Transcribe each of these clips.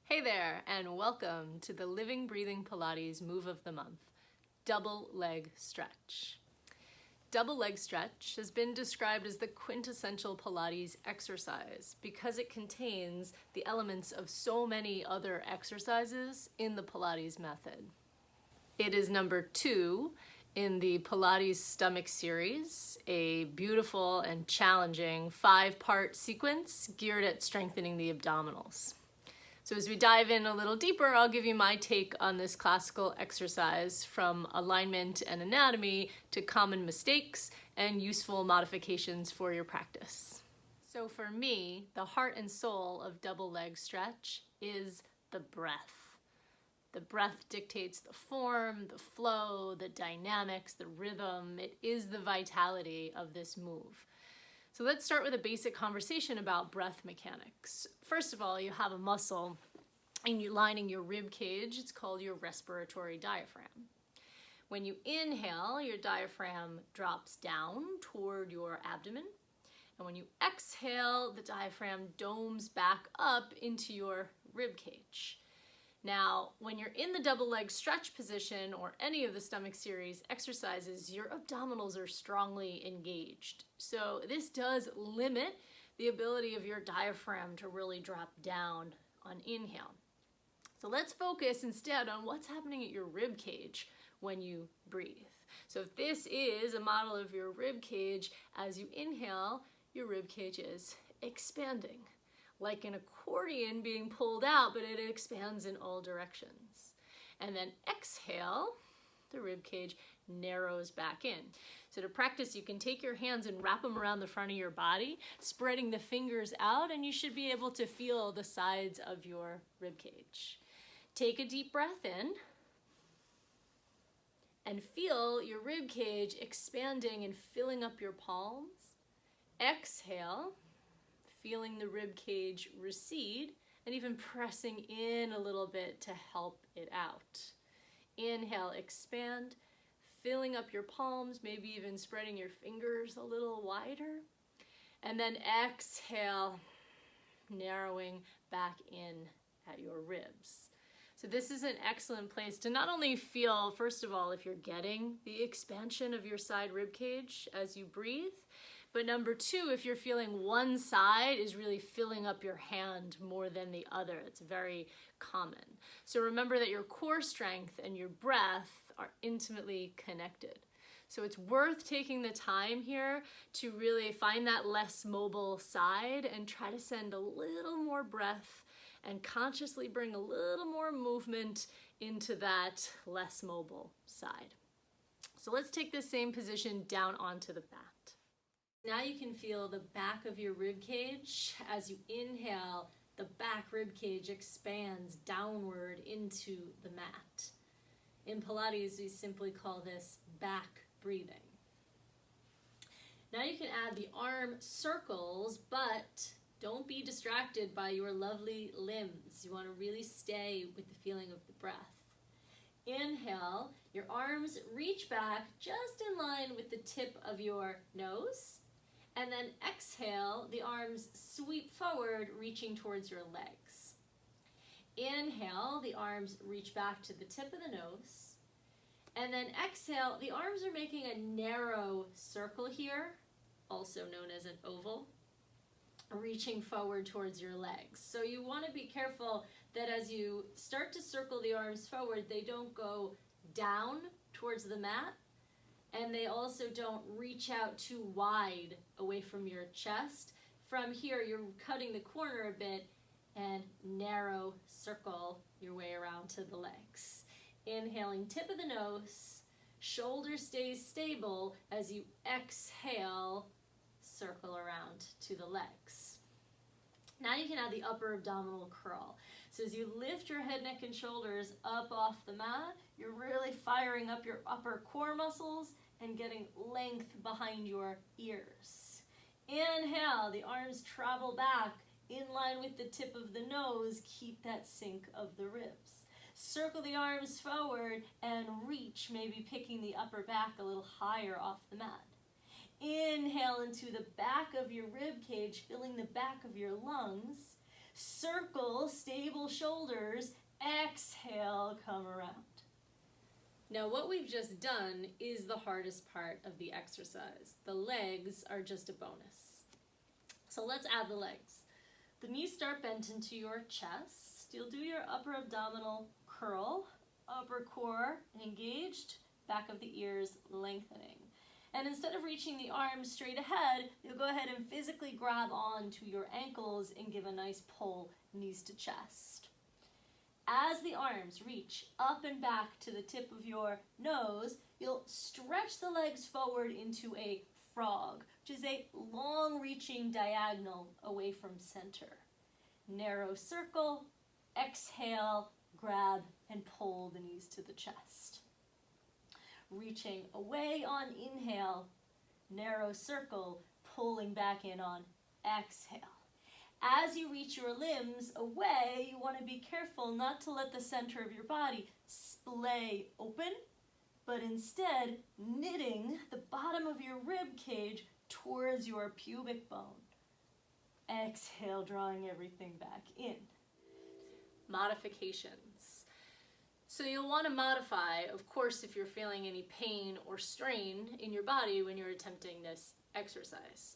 Hey there, and welcome to the Living Breathing Pilates Move of the Month, Double Leg Stretch. Double leg stretch has been described as the quintessential Pilates exercise because it contains the elements of so many other exercises in the Pilates method. It is number 2 in the Pilates Stomach series, a beautiful and challenging 5-part sequence geared at strengthening the abdominals. So as we dive in a little deeper, I'll give you my take on this classical exercise, from alignment and anatomy to common mistakes and useful modifications for your practice. So for me, the heart and soul of double leg stretch is the breath. The breath dictates the form, the flow, the dynamics, the rhythm. It is the vitality of this move. So let's start with a basic conversation about breath mechanics. First of all, you have a muscle lining your rib cage. It's called your respiratory diaphragm. When you inhale, your diaphragm drops down toward your abdomen. And when you exhale, the diaphragm domes back up into your rib cage. Now, when you're in the double leg stretch position or any of the stomach series exercises, your abdominals are strongly engaged. So this does limit the ability of your diaphragm to really drop down on inhale. So let's focus instead on what's happening at your rib cage when you breathe. So if this is a model of your rib cage, as you inhale, your rib cage is expanding, like an accordion being pulled out, but it expands in all directions. And then exhale, the rib cage narrows back in. So to practice, you can take your hands and wrap them around the front of your body, spreading the fingers out, and you should be able to feel the sides of your rib cage. Take a deep breath in and feel your rib cage expanding and filling up your palms. Exhale, feeling the rib cage recede and even pressing in a little bit to help it out. Inhale, expand, filling up your palms, maybe even spreading your fingers a little wider. And then exhale, narrowing back in at your ribs. So this is an excellent place to not only feel, first of all, if you're getting the expansion of your side rib cage as you breathe, but number 2, if you're feeling one side is really filling up your hand more than the other. It's very common. So remember that your core strength and your breath are intimately connected. So it's worth taking the time here to really find that less mobile side and try to send a little more breath and consciously bring a little more movement into that less mobile side. So let's take this same position down onto the mat. Now you can feel the back of your rib cage. As you inhale, the back rib cage expands downward into the mat. In Pilates, we simply call this back breathing. Now you can add the arm circles, but don't be distracted by your lovely limbs. You want to really stay with the feeling of the breath. Inhale, your arms reach back just in line with the tip of your nose. And then exhale, the arms sweep forward, reaching towards your legs. Inhale, the arms reach back to the tip of the nose. And then exhale, the arms are making a narrow circle here, also known as an oval, reaching forward towards your legs. So you want to be careful that as you start to circle the arms forward, they don't go down towards the mat, and they also don't reach out too wide away from your chest. From here, you're cutting the corner a bit and narrow circle your way around to the legs. Inhaling, tip of the nose, shoulder stays stable. As you exhale, circle around to the legs. Now you can add the upper abdominal curl. So as you lift your head, neck, and shoulders up off the mat, you're really firing up your upper core muscles and getting length behind your ears. Inhale, the arms travel back in line with the tip of the nose. Keep that sync of the ribs. Circle the arms forward and reach, maybe picking the upper back a little higher off the mat. Inhale into the back of your rib cage, filling the back of your lungs. circle, stable shoulders, exhale, come around. Now what we've just done is the hardest part of the exercise. The legs are just a bonus. So let's add the legs. The knees start bent into your chest. You'll do your upper abdominal curl, upper core engaged, back of the ears lengthening. And instead of reaching the arms straight ahead, you'll go ahead and physically grab on to your ankles and give a nice pull, knees to chest. As the arms reach up and back to the tip of your nose, you'll stretch the legs forward into a frog, which is a long-reaching diagonal away from center. Narrow circle, exhale, grab and pull the knees to the chest. Reaching away on inhale, narrow circle, pulling back in on exhale. As you reach your limbs away, you want to be careful not to let the center of your body splay open, but instead knitting the bottom of your rib cage towards your pubic bone. Exhale, drawing everything back in. Modifications. So you'll want to modify, of course, if you're feeling any pain or strain in your body when you're attempting this exercise.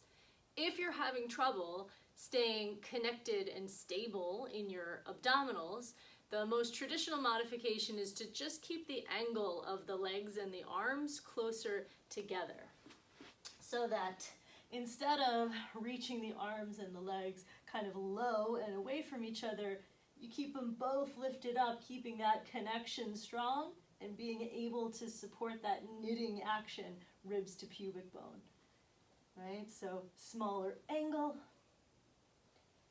If you're having trouble staying connected and stable in your abdominals, the most traditional modification is to just keep the angle of the legs and the arms closer together, so that instead of reaching the arms and the legs kind of low and away from each other, you keep them both lifted up, keeping that connection strong and being able to support that knitting action, ribs to pubic bone. Right? So smaller angle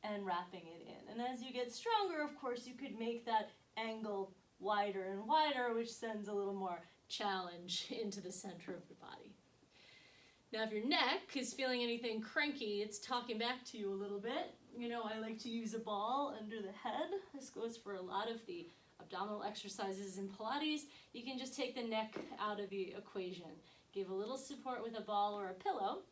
and wrapping it in. And as you get stronger, of course, you could make that angle wider and wider, which sends a little more challenge into the center of the body. Now, if your neck is feeling anything cranky, it's talking back to you a little bit. You know, I like to use a ball under the head. This goes for a lot of the abdominal exercises in Pilates. You can just take the neck out of the equation. Give a little support with a ball or a pillow.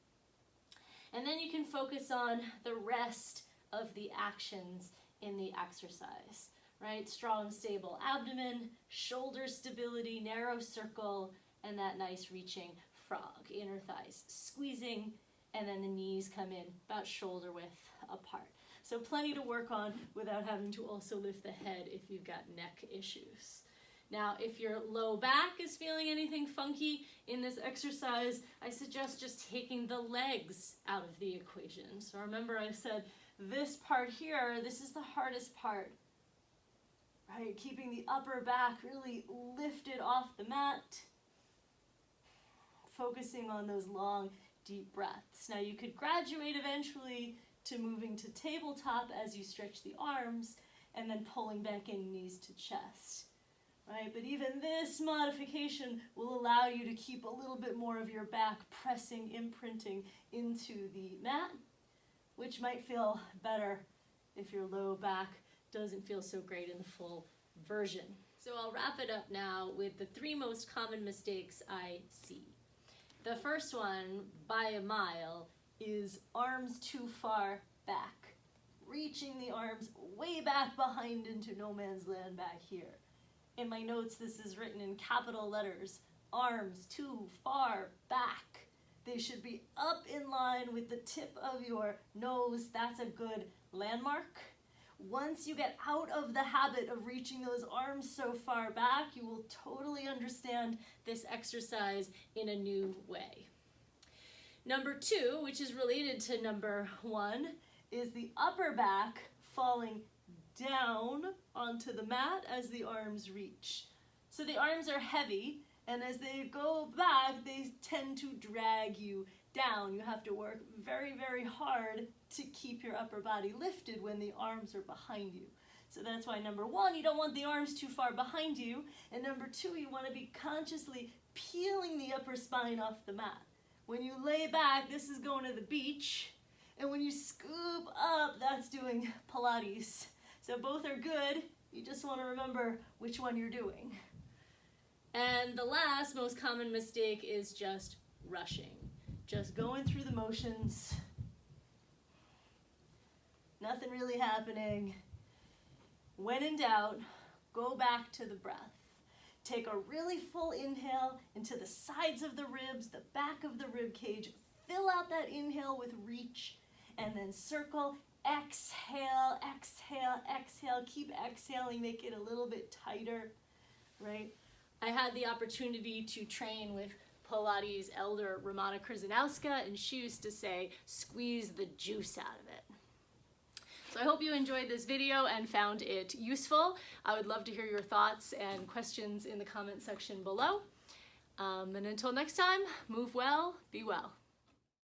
And then you can focus on the rest of the actions in the exercise, right? Strong, stable abdomen, shoulder stability, narrow circle, and that nice reaching frog. Inner thighs squeezing, and then the knees come in about shoulder width apart. So plenty to work on without having to also lift the head if you've got neck issues. Now, if your low back is feeling anything funky in this exercise, I suggest just taking the legs out of the equation. So remember I said this part here, this is the hardest part, right? Keeping the upper back really lifted off the mat, focusing on those long, deep breaths. Now you could graduate eventually to moving to tabletop as you stretch the arms and then pulling back in, knees to chest. Right, but even this modification will allow you to keep a little bit more of your back pressing, imprinting into the mat, which might feel better if your low back doesn't feel so great in the full version. So I'll wrap it up now with the 3 most common mistakes I see. The first one, by a mile, is arms too far back. Reaching the arms way back behind into no man's land back here. In my notes, this is written in capital letters, arms too far back. They should be up in line with the tip of your nose. That's a good landmark. Once you get out of the habit of reaching those arms so far back, you will totally understand this exercise in a new way. Number 2, which is related to number 1, is the upper back falling down onto the mat as the arms reach. So the arms are heavy, and as they go back, they tend to drag you down. You have to work very, very hard to keep your upper body lifted when the arms are behind you. So that's why number 1, you don't want the arms too far behind you, and number 2, you want to be consciously peeling the upper spine off the mat. When you lay back, this is going to the beach, and when you scoop up, that's doing Pilates. So both are good, you just want to remember which one you're doing. And the last most common mistake is just rushing. Just going through the motions, nothing really happening. When in doubt, go back to the breath. Take a really full inhale into the sides of the ribs, the back of the rib cage. Fill out that inhale with reach, and then circle. Exhale, exhale, exhale. Keep exhaling, make it a little bit tighter, right? I had the opportunity to train with Pilates elder Romana Krzyzanowska, and she used to say, squeeze the juice out of it. So I hope you enjoyed this video and found it useful. I would love to hear your thoughts and questions in the comment section below. And until next time, move well, be well.